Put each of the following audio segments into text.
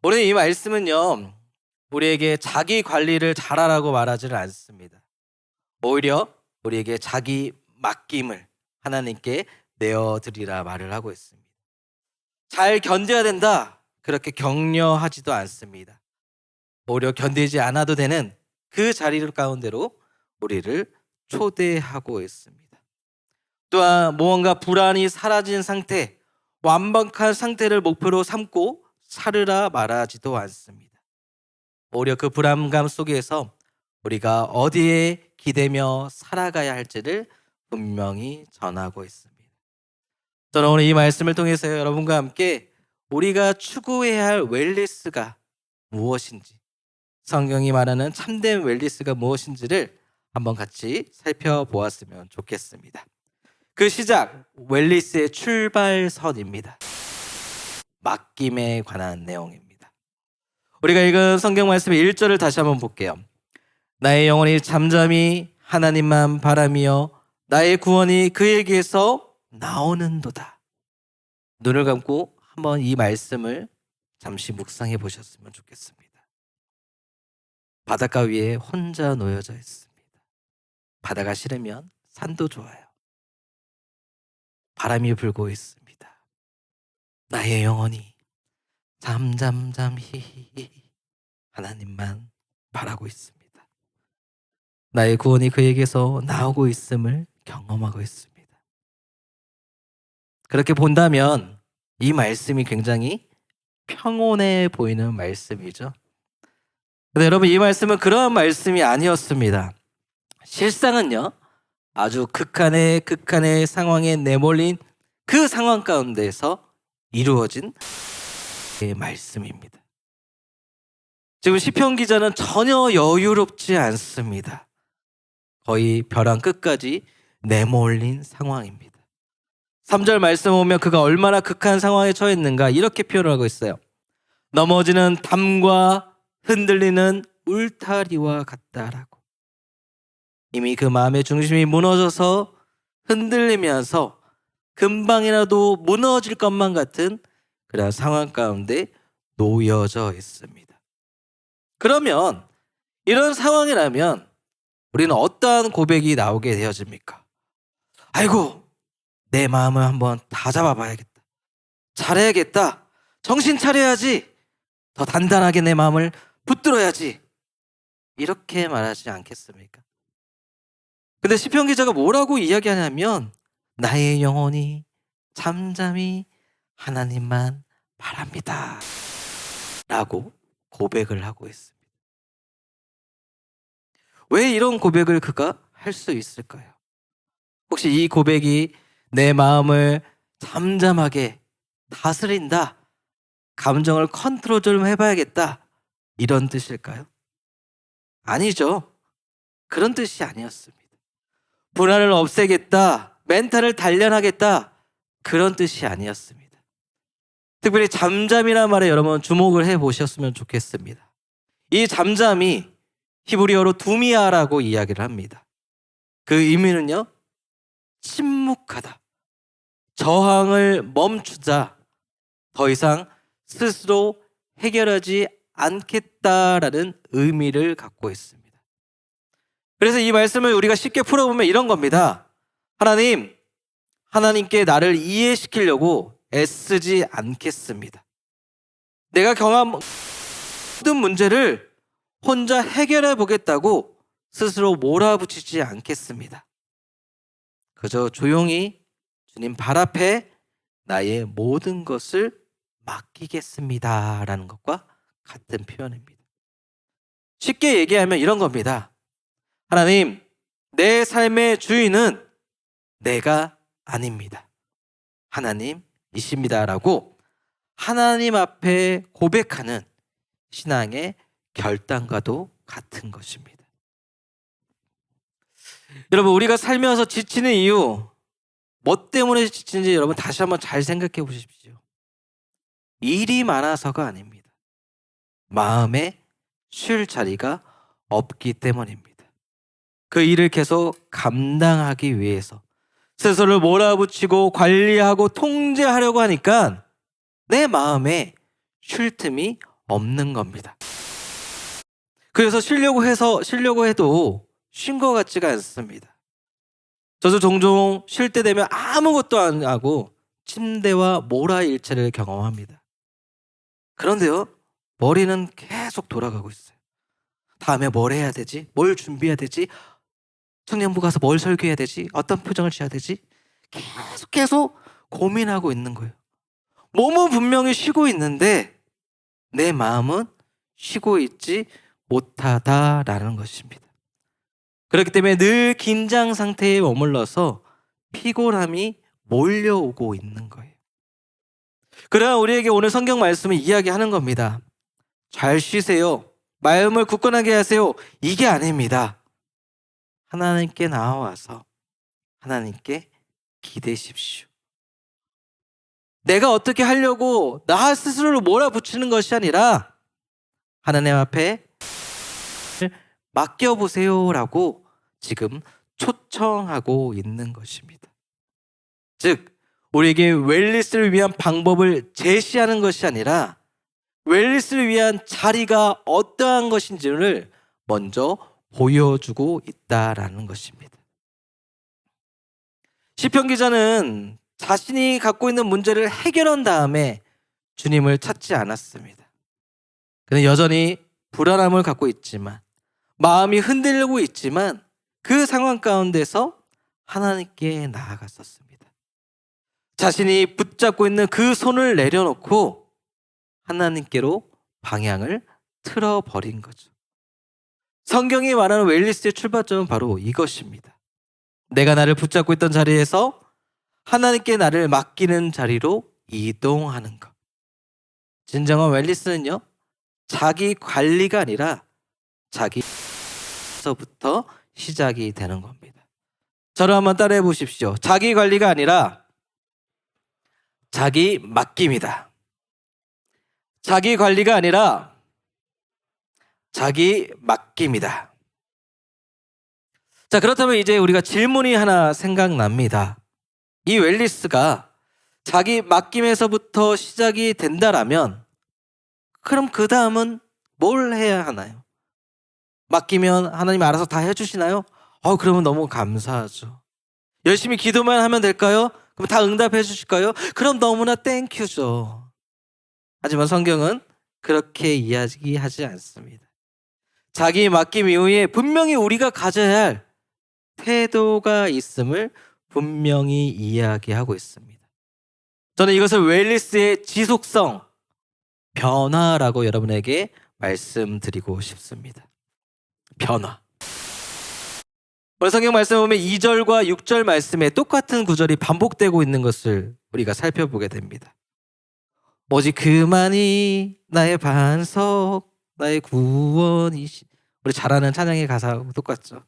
오늘 이 말씀은요, 우리에게 자기 관리를 잘하라고 말하지는 않습니다. 오히려 우리에게 자기 맡김을 하나님께 내어드리라 말을 하고 있습니다. 잘 견뎌야 된다, 그렇게 격려하지도 않습니다. 오히려 견디지 않아도 되는 그 자리 가운데로 우리를 초대하고 있습니다. 또한 무언가 불안이 사라진 상태, 완벽한 상태를 목표로 삼고 살으라 말하지도 않습니다. 오히려 그 불안감 속에서 우리가 어디에 기대며 살아가야 할지를 분명히 전하고 있습니다. 저는 오늘 이 말씀을 통해서 여러분과 함께 우리가 추구해야 할 웰리스가 무엇인지, 성경이 말하는 참된 웰리스가 무엇인지를 한번 같이 살펴보았으면 좋겠습니다. 그 시작, 웰리스의 출발선입니다. 맡김에 관한 내용입니다. 우리가 읽은 성경 말씀의 1절을 다시 한번 볼게요. 나의 영혼이 잠잠히 하나님만 바라며 나의 구원이 그에게서 나오는도다. 눈을 감고 한번 이 말씀을 잠시 묵상해 보셨으면 좋겠습니다. 바닷가 위에 혼자 놓여져 있습니다. 바다가 싫으면 산도 좋아요. 바람이 불고 있습니다. 나의 영혼이 잠잠히 하나님만 바라고 있습니다. 나의 구원이 그에게서 나오고 있음을 경험하고 있습니다. 그렇게 본다면 이 말씀이 굉장히 평온해 보이는 말씀이죠. 근데 여러분, 이 말씀은 그러한 말씀이 아니었습니다. 실상은요, 아주 극한의 상황에 내몰린 그 상황 가운데서 이루어진 말씀입니다. 지금 시편 기자는 전혀 여유롭지 않습니다. 거의 벼랑 끝까지 내몰린 상황입니다. 3절 말씀 보면 그가 얼마나 극한 상황에 처했는가 이렇게 표현을 하고 있어요. 넘어지는 담과 흔들리는 울타리와 같다라고. 이미 그 마음의 중심이 무너져서 흔들리면서 금방이라도 무너질 것만 같은 그런 상황 가운데 놓여져 있습니다. 그러면 이런 상황이라면 우리는 어떠한 고백이 나오게 되어집니까? 아이고, 내 마음을 한번 다 잡아봐야겠다. 잘해야겠다. 정신 차려야지. 더 단단하게 내 마음을 붙들어야지. 이렇게 말하지 않겠습니까? 근데 시편 기자가 뭐라고 이야기하냐면 나의 영혼이 잠잠히 하나님만 바랍니다. 라고 고백을 하고 있습니다. 왜 이런 고백을 그가 할 수 있을까요? 혹시 이 고백이 내 마음을 잠잠하게 다스린다, 감정을 컨트롤 좀 해봐야겠다, 이런 뜻일까요? 아니죠. 그런 뜻이 아니었습니다. 불안을 없애겠다, 멘탈을 단련하겠다, 그런 뜻이 아니었습니다. 특별히 잠잠이라는 말에 여러분 주목을 해보셨으면 좋겠습니다. 이 잠잠이 히브리어로 두미아라고 이야기를 합니다. 그 의미는요, 침묵하다, 저항을 멈추자, 더 이상 스스로 해결하지 않겠다라는 의미를 갖고 있습니다. 그래서 이 말씀을 우리가 쉽게 풀어보면 이런 겁니다. 하나님께 나를 이해시키려고 애쓰지 않겠습니다. 내가 경험한 모든 문제를 혼자 해결해 보겠다고 스스로 몰아붙이지 않겠습니다. 그저 조용히 주님 발 앞에 나의 모든 것을 맡기겠습니다 라는 것과 같은 표현입니다. 쉽게 얘기하면 이런 겁니다. 하나님, 내 삶의 주인은 내가 아닙니다. 하나님이십니다 라고 하나님 앞에 고백하는 신앙의 결단과도 같은 것입니다. 여러분, 우리가 살면서 지치는 이유, 뭐 때문에 지치는지 여러분 다시 한번 잘 생각해 보십시오. 일이 많아서가 아닙니다. 마음에 쉴 자리가 없기 때문입니다. 그 일을 계속 감당하기 위해서 스스로를 몰아붙이고 관리하고 통제하려고 하니까 내 마음에 쉴 틈이 없는 겁니다. 그래서 쉬려고 해도 쉰 것 같지가 않습니다. 저도 종종 쉴 때 되면 아무것도 안 하고 침대와 모라일체를 경험합니다. 그런데요, 머리는 계속 돌아가고 있어요. 다음에 뭘 해야 되지? 뭘 준비해야 되지? 청년부 가서 뭘 설교해야 되지? 어떤 표정을 취해야 되지? 계속 고민하고 있는 거예요. 몸은 분명히 쉬고 있는데 내 마음은 쉬고 있지 못하다라는 것입니다. 그렇기 때문에 늘 긴장 상태에 머물러서 피곤함이 몰려오고 있는 거예요. 그러나 우리에게 오늘 성경 말씀은 이야기하는 겁니다. 잘 쉬세요. 마음을 굳건하게 하세요. 이게 아닙니다. 하나님께 나와서 하나님께 기대십시오. 내가 어떻게 하려고 나 스스로를 몰아붙이는 것이 아니라 하나님 앞에 맡겨보세요라고 지금 초청하고 있는 것입니다. 즉, 우리에게 웰니스를 위한 방법을 제시하는 것이 아니라 웰니스를 위한 자리가 어떠한 것인지를 먼저 보여주고 있다라는 것입니다. 시편 기자는 자신이 갖고 있는 문제를 해결한 다음에 주님을 찾지 않았습니다. 그는 여전히 불안함을 갖고 있지만, 마음이 흔들리고 있지만 그 상황 가운데서 하나님께 나아갔었습니다. 자신이 붙잡고 있는 그 손을 내려놓고 하나님께로 방향을 틀어버린 거죠. 성경이 말하는 웰니스의 출발점은 바로 이것입니다. 내가 나를 붙잡고 있던 자리에서 하나님께 나를 맡기는 자리로 이동하는 것. 진정한 웰니스는요, 자기 관리가 아니라 자기서부터 시작이 되는 겁니다. 저를 한번 따라해 보십시오. 자기 관리가 아니라 자기 맡김이다. 자기 관리가 아니라 자기 맡김이다. 자, 그렇다면 이제 우리가 질문이 하나 생각납니다. 이 웰니스가 자기 맡김에서부터 시작이 된다라면 그럼 그 다음은 뭘 해야 하나요? 맡기면 하나님 알아서 다 해주시나요? 그러면 너무 감사하죠. 열심히 기도만 하면 될까요? 그럼 다 응답해 주실까요? 그럼 너무나 땡큐죠. 하지만 성경은 그렇게 이야기하지 않습니다. 자기 맡김 이후에 분명히 우리가 가져야 할 태도가 있음을 분명히 이야기하고 있습니다. 저는 이것을 웰니스의 지속성, 변화라고 여러분에게 말씀드리고 싶습니다. 변화. 오늘 성경 말씀을 보면 2절과 6절 말씀에 똑같은 구절이 반복되고 있는 것을 우리가 살펴보게 됩니다. 오직 그만이 나의 반석, 나의 구원이시. 우리 잘 아는 찬양의 가사하고 똑같죠.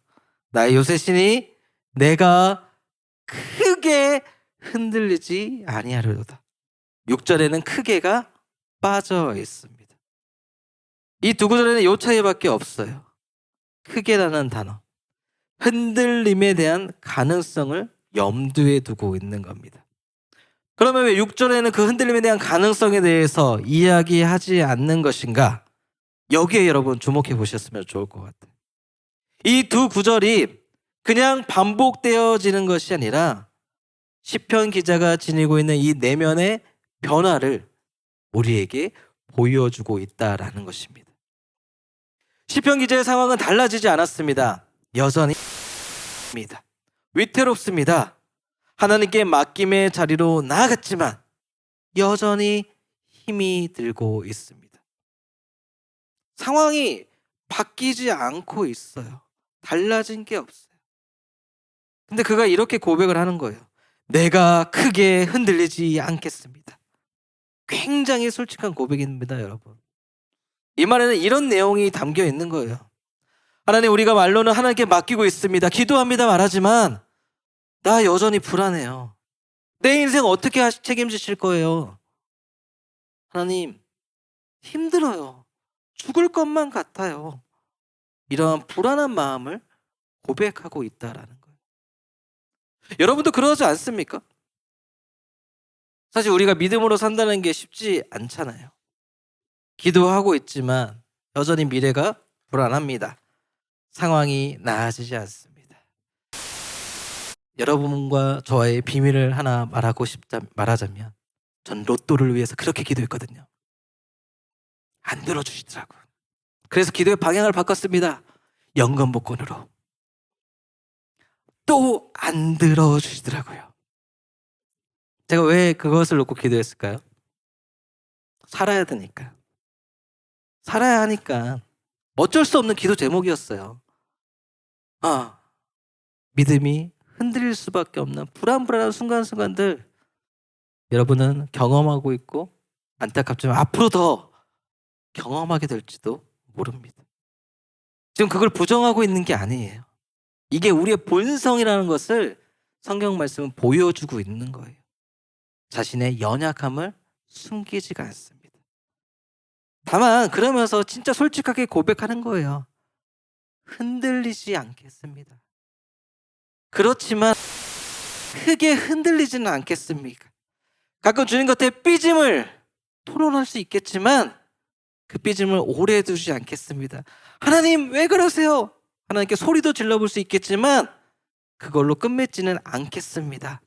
나의 요새시니 내가 크게 흔들리지 아니하리로다. 6절에는 크게가 빠져 있습니다. 이 두 구절에는 요 차이밖에 없어요. 크게라는 단어, 흔들림에 대한 가능성을 염두에 두고 있는 겁니다. 그러면 왜 6절에는 그 흔들림에 대한 가능성에 대해서 이야기하지 않는 것인가? 여기에 여러분 주목해 보셨으면 좋을 것 같아요. 이 두 구절이 그냥 반복되어지는 것이 아니라 시편 기자가 지니고 있는 이 내면의 변화를 우리에게 보여주고 있다라는 것입니다. 시편 기자의 상황은 달라지지 않았습니다. 여전히 위태롭습니다. 하나님께 맡김의 자리로 나아갔지만 여전히 힘이 들고 있습니다. 상황이 바뀌지 않고 있어요. 달라진 게 없어요. 근데 그가 이렇게 고백을 하는 거예요. 내가 크게 흔들리지 않겠습니다. 굉장히 솔직한 고백입니다, 여러분. 이 말에는 이런 내용이 담겨 있는 거예요. 하나님, 우리가 말로는 하나님께 맡기고 있습니다. 기도합니다 말하지만 나 여전히 불안해요. 내 인생 어떻게 책임지실 거예요? 하나님, 힘들어요. 죽을 것만 같아요. 이러한 불안한 마음을 고백하고 있다라는 거예요. 여러분도 그러지 않습니까? 사실 우리가 믿음으로 산다는 게 쉽지 않잖아요. 기도하고 있지만 여전히 미래가 불안합니다. 상황이 나아지지 않습니다. 여러분과 저의 비밀을 하나 말하자면 전 로또를 위해서 그렇게 기도했거든요. 안 들어주시더라고요. 그래서 기도의 방향을 바꿨습니다. 연금 복권으로. 또 안 들어주시더라고요. 제가 왜 그것을 놓고 기도했을까요? 살아야 되니까. 살아야 하니까 어쩔 수 없는 기도 제목이었어요. 믿음이 흔들릴 수밖에 없는 불안한 순간순간들 여러분은 경험하고 있고 안타깝지만 앞으로 더 경험하게 될지도 모릅니다. 지금 그걸 부정하고 있는 게 아니에요. 이게 우리의 본성이라는 것을 성경 말씀은 보여주고 있는 거예요. 자신의 연약함을 숨기지가 않습니다. 다만 그러면서 진짜 솔직하게 고백하는 거예요. 흔들리지 않겠습니다. 그렇지만 크게 흔들리지는 않겠습니까? 가끔 주님 곁에 삐짐을 토론할 수 있겠지만 그 삐짐을 오래 두지 않겠습니다. 하나님 왜 그러세요? 하나님께 소리도 질러볼 수 있겠지만 그걸로 끝맺지는 않겠습니다.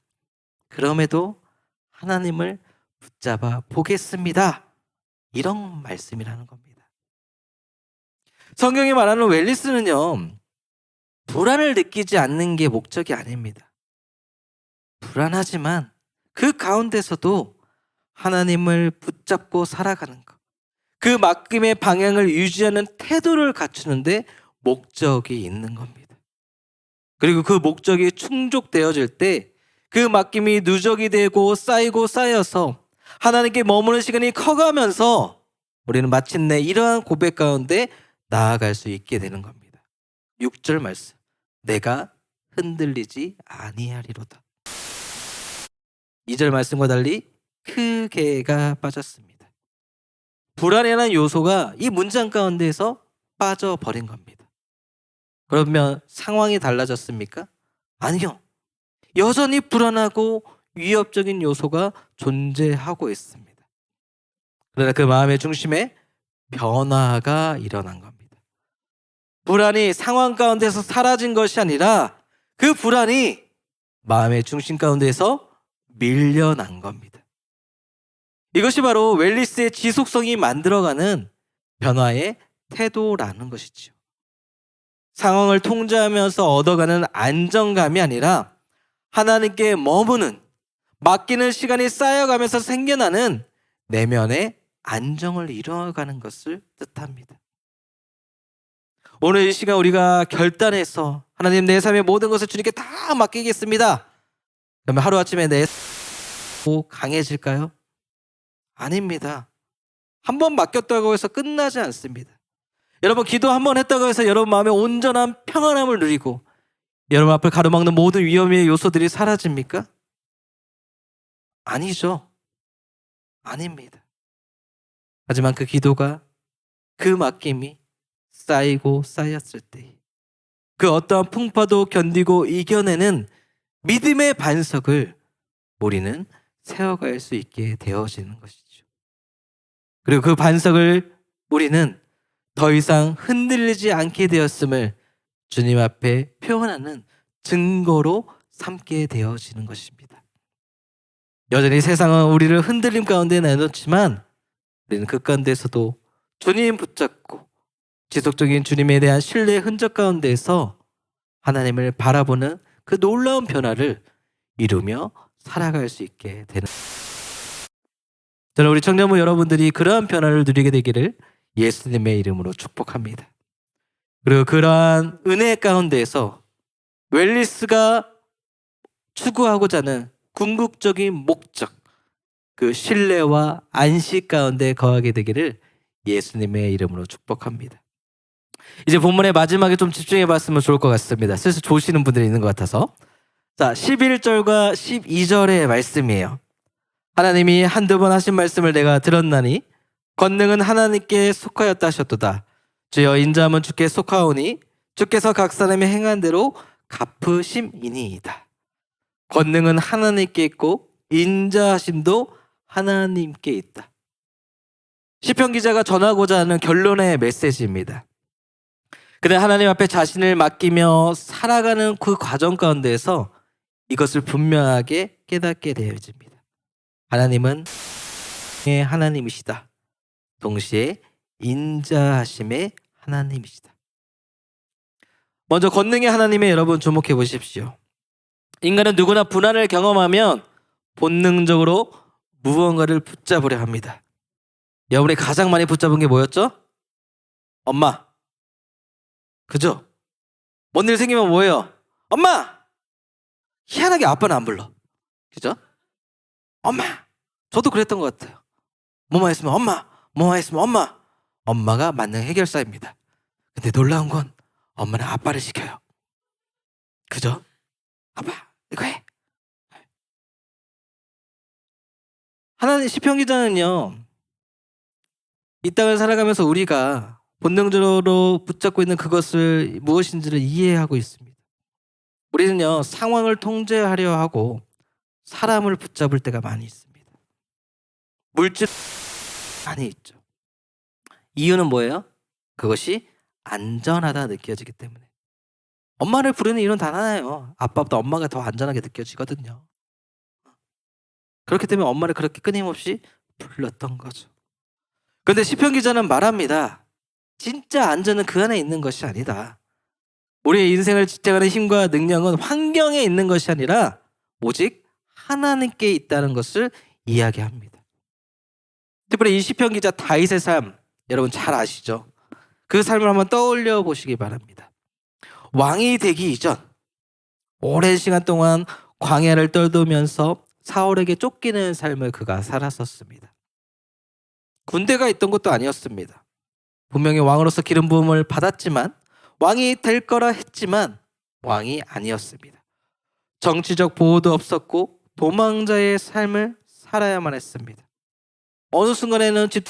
그럼에도 하나님을 붙잡아 보겠습니다. 이런 말씀이라는 겁니다. 성경이 말하는 웰리스는요, 불안을 느끼지 않는 게 목적이 아닙니다. 불안하지만 그 가운데서도 하나님을 붙잡고 살아가는 것, 그 맡김의 방향을 유지하는 태도를 갖추는데 목적이 있는 겁니다. 그리고 그 목적이 충족되어질 때 그 맡김이 누적이 되고 쌓이고 쌓여서 하나님께 머무는 시간이 커가면서 우리는 마침내 이러한 고백 가운데 나아갈 수 있게 되는 겁니다. 6절 말씀, 내가 흔들리지 아니하리로다. 2절 말씀과 달리 크게가 빠졌습니다. 불안이라는 요소가 이 문장 가운데에서 빠져버린 겁니다. 그러면 상황이 달라졌습니까? 아니요. 여전히 불안하고 위협적인 요소가 존재하고 있습니다. 그러나 그 마음의 중심에 변화가 일어난 겁니다. 불안이 상황 가운데서 사라진 것이 아니라 그 불안이 마음의 중심 가운데서 밀려난 겁니다. 이것이 바로 웰리스의 지속성이 만들어가는 변화의 태도라는 것이죠. 상황을 통제하면서 얻어가는 안정감이 아니라 하나님께 머무는, 맡기는 시간이 쌓여가면서 생겨나는 내면의 안정을 이루어가는 것을 뜻합니다. 오늘 이 시간 우리가 결단해서 하나님 내 삶의 모든 것을 주님께 다 맡기겠습니다. 그러면 하루아침에 내 삶이 강해질까요? 아닙니다. 한 번 맡겼다고 해서 끝나지 않습니다. 여러분 기도 한 번 했다고 해서 여러분 마음에 온전한 평안함을 누리고 여러분 앞을 가로막는 모든 위험의 요소들이 사라집니까? 아니죠. 아닙니다. 하지만 그 기도가, 그 맡김이 쌓이고 쌓였을 때 그 어떠한 풍파도 견디고 이겨내는 믿음의 반석을 우리는 세워갈 수 있게 되어지는 것이죠. 그리고 그 반석을 우리는 더 이상 흔들리지 않게 되었음을 주님 앞에 표현하는 증거로 삼게 되어지는 것입니다. 여전히 세상은 우리를 흔들림 가운데 내놓지만 우리는 그 가운데서도 주님 붙잡고 지속적인 주님에 대한 신뢰의 흔적 가운데서 하나님을 바라보는 그 놀라운 변화를 이루며 살아갈 수 있게 되는, 저는 우리 청년부 여러분들이 그러한 변화를 누리게 되기를 예수님의 이름으로 축복합니다. 그리고 그러한 은혜 가운데에서 웰리스가 추구하고자 하는 궁극적인 목적, 그 신뢰와 안식 가운데 거하게 되기를 예수님의 이름으로 축복합니다. 이제 본문의 마지막에 좀 집중해 봤으면 좋을 것 같습니다. 슬슬 조시는 분들이 있는 것 같아서. 자, 11절과 12절의 말씀이에요. 하나님이 한두 번 하신 말씀을 내가 들었나니 권능은 하나님께 속하였다 하셨도다. 주여 인자함은 주께 속하오니 주께서 각 사람이 행한 대로 갚으심이니이다. 권능은 하나님께 있고 인자하심도 하나님께 있다. 시편 기자가 전하고자 하는 결론의 메시지입니다. 그는 하나님 앞에 자신을 맡기며 살아가는 그 과정 가운데에서 이것을 분명하게 깨닫게 되어집니다. 하나님은 하나님이시다. 동시에 인자하심의 하나님이시다. 먼저 권능의 하나님에 여러분 주목해 보십시오. 인간은 누구나 불안을 경험하면 본능적으로 무언가를 붙잡으려 합니다. 여러분이 가장 많이 붙잡은 게 뭐였죠? 엄마. 그죠? 뭔 일 생기면 뭐예요? 엄마! 희한하게 아빠는 안 불러. 그죠? 엄마! 저도 그랬던 것 같아요. 뭐만 했으면 엄마! 뭐만 했으면 엄마! 엄마가 만능 해결사입니다. 근데 놀라운 건 엄마는 아빠를 시켜요. 그죠? 아빠, 이거 해. 하나님 시편 기자는요, 이 땅을 살아가면서 우리가 본능적으로 붙잡고 있는 그것을 무엇인지를 이해하고 있습니다. 우리는요, 상황을 통제하려 하고 사람을 붙잡을 때가 많이 있습니다. 물질 많이 있죠. 이유는 뭐예요? 그것이 안전하다 느껴지기 때문에. 엄마를 부르는 이유는 단 하나예요. 아빠보다 엄마가 더 안전하게 느껴지거든요. 그렇기 때문에 엄마를 그렇게 끊임없이 불렀던 거죠. 그런데 시편 기자는 말합니다. 진짜 안전은 그 안에 있는 것이 아니다. 우리의 인생을 지탱하는 힘과 능력은 환경에 있는 것이 아니라 오직 하나님께 있다는 것을 이야기합니다. 특별히 이 시편 기자 다윗의 삶, 여러분 잘 아시죠? 그 삶을 한번 떠올려 보시기 바랍니다. 왕이 되기 이전 오랜 시간 동안 광야를 떨도면서 사울에게 쫓기는 삶을 그가 살았었습니다. 군대가 있던 것도 아니었습니다. 분명히 왕으로서 기름 부음을 받았지만 왕이 될 거라 했지만 왕이 아니었습니다. 정치적 보호도 없었고 도망자의 삶을 살아야만 했습니다. 어느 순간에는 집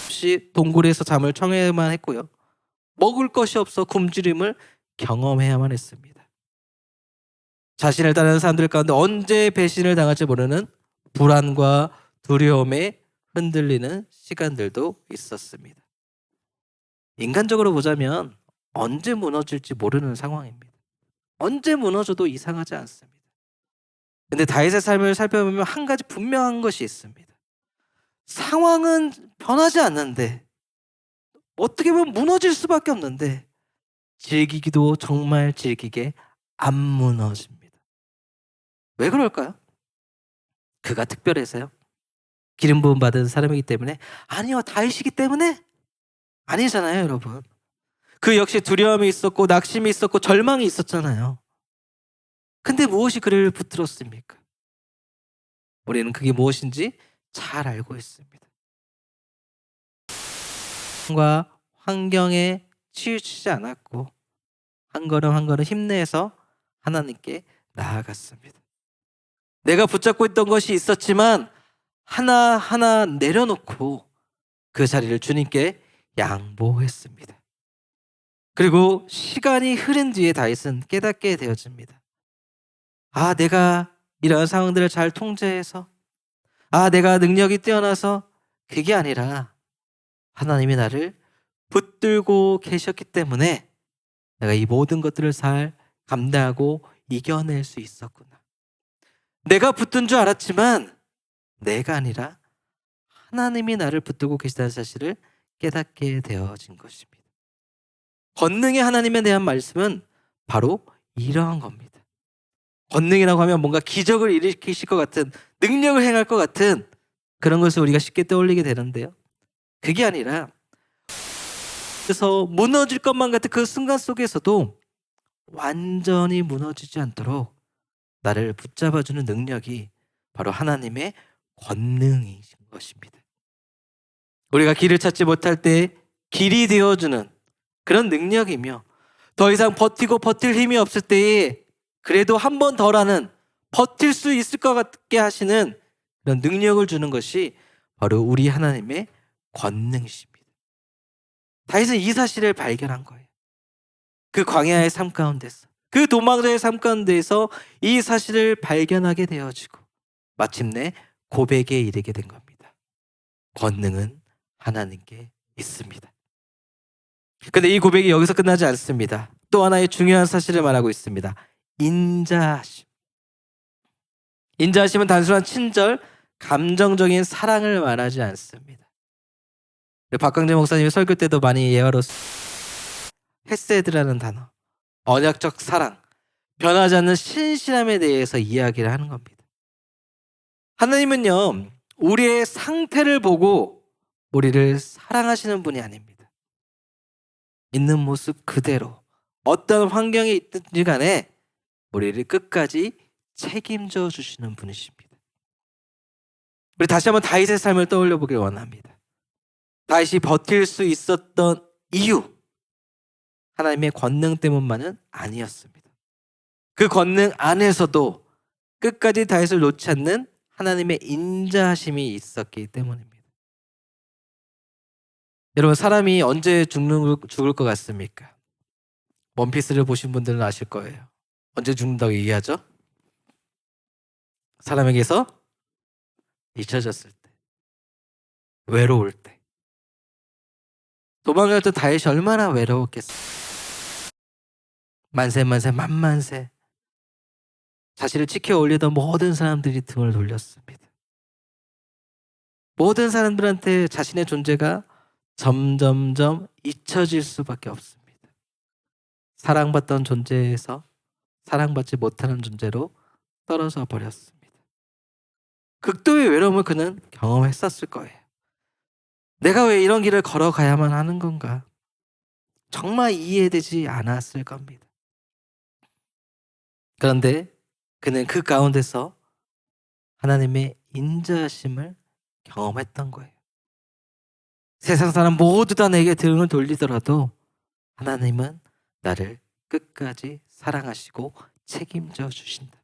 없이 동굴에서 잠을 청해야만 했고요. 먹을 것이 없어 굶주림을 경험해야만 했습니다. 자신을 따르는 사람들 가운데 언제 배신을 당할지 모르는 불안과 두려움에 흔들리는 시간들도 있었습니다. 인간적으로 보자면 언제 무너질지 모르는 상황입니다. 언제 무너져도 이상하지 않습니다. 근데 다윗의 삶을 살펴보면 한 가지 분명한 것이 있습니다. 상황은 변하지 않는데, 어떻게 보면 무너질 수밖에 없는데 즐기기도 정말 즐기게 안 무너집니다. 왜 그럴까요? 그가 특별해서요? 기름 부음 받은 사람이기 때문에? 아니요, 다윗이기 때문에? 아니잖아요, 여러분. 그 역시 두려움이 있었고 낙심이 있었고 절망이 있었잖아요. 근데 무엇이 그를 붙들었습니까? 우리는 그게 무엇인지 잘 알고 있습니다. 환경에 치우치지 않았고 한 걸음 한 걸음 힘내서 하나님께 나아갔습니다. 내가 붙잡고 있던 것이 있었지만 하나하나 내려놓고 그 자리를 주님께 양보했습니다. 그리고 시간이 흐른 뒤에 다윗은 깨닫게 되어집니다. 아, 내가 이런 상황들을 잘 통제해서, 내가 능력이 뛰어나서, 그게 아니라 하나님이 나를 붙들고 계셨기 때문에 내가 이 모든 것들을 잘 감당하고 이겨낼 수 있었구나. 내가 붙든 줄 알았지만 내가 아니라 하나님이 나를 붙들고 계시다는 사실을 깨닫게 되어진 것입니다. 권능의 하나님에 대한 말씀은 바로 이러한 겁니다. 권능이라고 하면 뭔가 기적을 일으키실 것 같은, 능력을 행할 것 같은 그런 것을 우리가 쉽게 떠올리게 되는데요. 그게 아니라 그래서 무너질 것만 같은 그 순간 속에서도 완전히 무너지지 않도록 나를 붙잡아주는 능력이 바로 하나님의 권능이신 것입니다. 우리가 길을 찾지 못할 때 길이 되어주는 그런 능력이며, 더 이상 버티고 버틸 힘이 없을 때에 그래도 한 번 더라는, 버틸 수 있을 것 같게 하시는 그런 능력을 주는 것이 바로 우리 하나님의 권능이십니다. 다윗은 이 사실을 발견한 거예요. 그 광야의 삶 가운데서, 그 도망자의 삶 가운데에서 이 사실을 발견하게 되어지고 마침내 고백에 이르게 된 겁니다. 권능은 하나님께 있습니다. 근데 이 고백이 여기서 끝나지 않습니다. 또 하나의 중요한 사실을 말하고 있습니다. 인자하심. 인자하심은 단순한 친절, 감정적인 사랑을 말하지 않습니다. 박강재 목사님이 설교 때도 많이 예화로 헤세드라는 단어, 언약적 사랑, 변하지 않는 신실함에 대해서 이야기를 하는 겁니다. 하나님은요, 우리의 상태를 보고 우리를 사랑하시는 분이 아닙니다. 있는 모습 그대로 어떤 환경에 있든지 간에 우리를 끝까지 책임져 주시는 분이십니다. 우리 다시 한번 다윗의 삶을 떠올려 보길 원합니다. 다윗이 버틸 수 있었던 이유, 하나님의 권능 때문만은 아니었습니다. 그 권능 안에서도 끝까지 다윗을 놓지 않는 하나님의 인자하심이 있었기 때문입니다. 여러분, 사람이 언제 죽을 것 같습니까? 원피스를 보신 분들은 아실 거예요. 언제 죽는다고 얘기하죠? 사람에게서 잊혀졌을 때, 외로울 때. 도망갈 때 다윗이 얼마나 외로웠겠어요. 만세 자신을 지켜 올리던 모든 사람들이 등을 돌렸습니다. 모든 사람들한테 자신의 존재가 점점점 잊혀질 수밖에 없습니다. 사랑받던 존재에서 사랑받지 못하는 존재로 떨어져 버렸습니다. 극도의 외로움을 그는 경험했었을 거예요. 내가 왜 이런 길을 걸어가야만 하는 건가? 정말 이해되지 않았을 겁니다. 그런데 그는 그 가운데서 하나님의 인자하심을 경험했던 거예요. 세상 사람 모두 다 내게 등을 돌리더라도 하나님은 나를 끝까지 사랑하시고 책임져 주신다.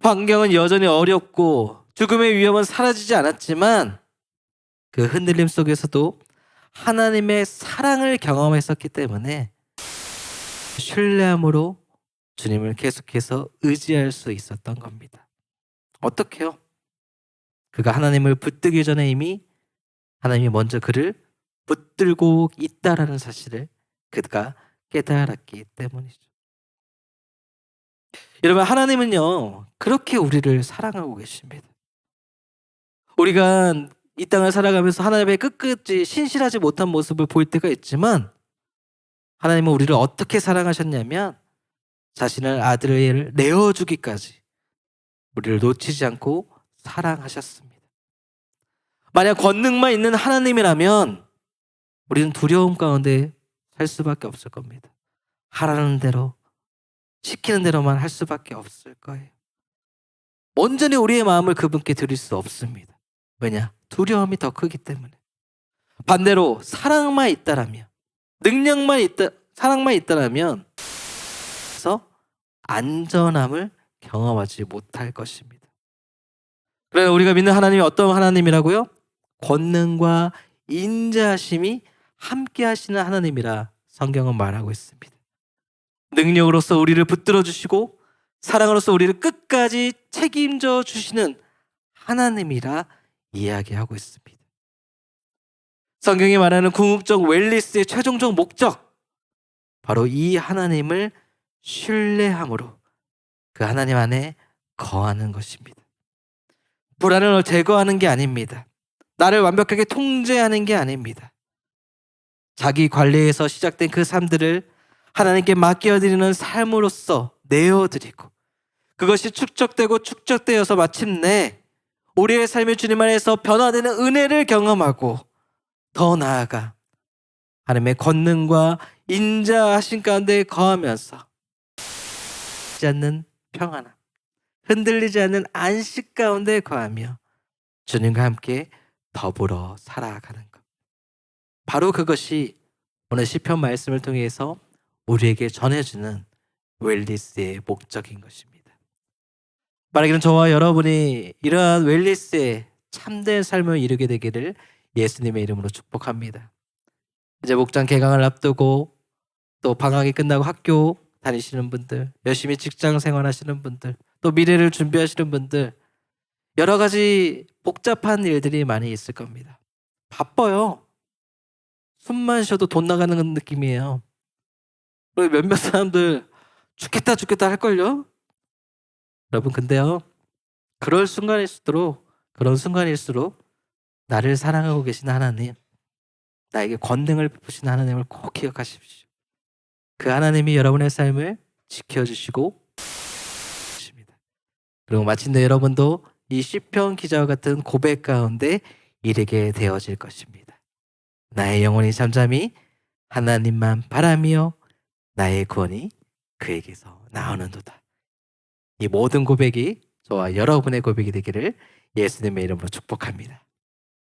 환경은 여전히 어렵고 죽음의 위험은 사라지지 않았지만 그 흔들림 속에서도 하나님의 사랑을 경험했었기 때문에 신뢰함으로 주님을 계속해서 의지할 수 있었던 겁니다. 어떻게요? 그가 하나님을 붙들기 전에 이미 하나님이 먼저 그를 붙들고 있다라는 사실을 그가 깨달았기 때문이죠. 여러분, 하나님은요, 그렇게 우리를 사랑하고 계십니다. 우리가 이 땅을 살아가면서 하나님의 끝까지 신실하지 못한 모습을 볼 때가 있지만 하나님은 우리를 어떻게 사랑하셨냐면 자신의 아들을 내어주기까지 우리를 놓치지 않고 사랑하셨습니다. 만약 권능만 있는 하나님이라면 우리는 두려움 가운데 살 수밖에 없을 겁니다. 하라는 대로, 시키는 대로만 할 수밖에 없을 거예요. 온전히 우리의 마음을 그분께 드릴 수 없습니다. 왜냐? 두려움이 더 크기 때문에. 반대로 사랑만 있다라면, 사랑만 있다라면 그래서 안전함을 경험하지 못할 것입니다. 그래서 우리가 믿는 하나님이 어떤 하나님이라고요? 권능과 인자하심이 함께 하시는 하나님이라 성경은 말하고 있습니다. 능력으로서 우리를 붙들어 주시고 사랑으로서 우리를 끝까지 책임져 주시는 하나님이라 이야기하고 있습니다. 성경이 말하는 궁극적 웰리스의 최종적 목적, 바로 이 하나님을 신뢰함으로 그 하나님 안에 거하는 것입니다. 불안을 제거하는 게 아닙니다. 나를 완벽하게 통제하는 게 아닙니다. 자기 관리에서 시작된 그 삶들을 하나님께 맡겨드리는 삶으로서 내어드리고 그것이 축적되어서 마침내 우리의 삶의 주님 안에서 변화되는 은혜를 경험하고 더 나아가 하나님의 권능과 인자하신 가운데 거하면서 흔들리지 않는 평안함, 흔들리지 않는 안식 가운데 거하며 주님과 함께 더불어 살아가는 것. 바로 그것이 오늘 시편 말씀을 통해서 우리에게 전해주는 웰리스의 목적인 것입니다. 말하기는 저와 여러분이 이러한 웰리스의 참된 삶을 이루게 되기를 예수님의 이름으로 축복합니다. 이제 목장 개강을 앞두고 또 방학이 끝나고 학교 다니시는 분들, 열심히 직장 생활하시는 분들, 또 미래를 준비하시는 분들, 여러 가지 복잡한 일들이 많이 있을 겁니다. 바빠요. 숨만 쉬어도 돈 나가는 느낌이에요. 그리고 몇몇 사람들 죽겠다 죽겠다 할걸요. 여러분 근데요, 그런 순간일수록 나를 사랑하고 계신 하나님, 나에게 권능을 베푸신 하나님을 꼭 기억하십시오. 그 하나님이 여러분의 삶을 지켜주시고 계십니다. 그리고 마침내 여러분도 이 시편 기자와 같은 고백 가운데 이르게 되어질 것입니다. 나의 영혼이 잠잠히 하나님만 바라며 나의 구원이 그에게서 나오는도다. 이 모든 고백이 저와 여러분의 고백이 되기를 예수님의 이름으로 축복합니다.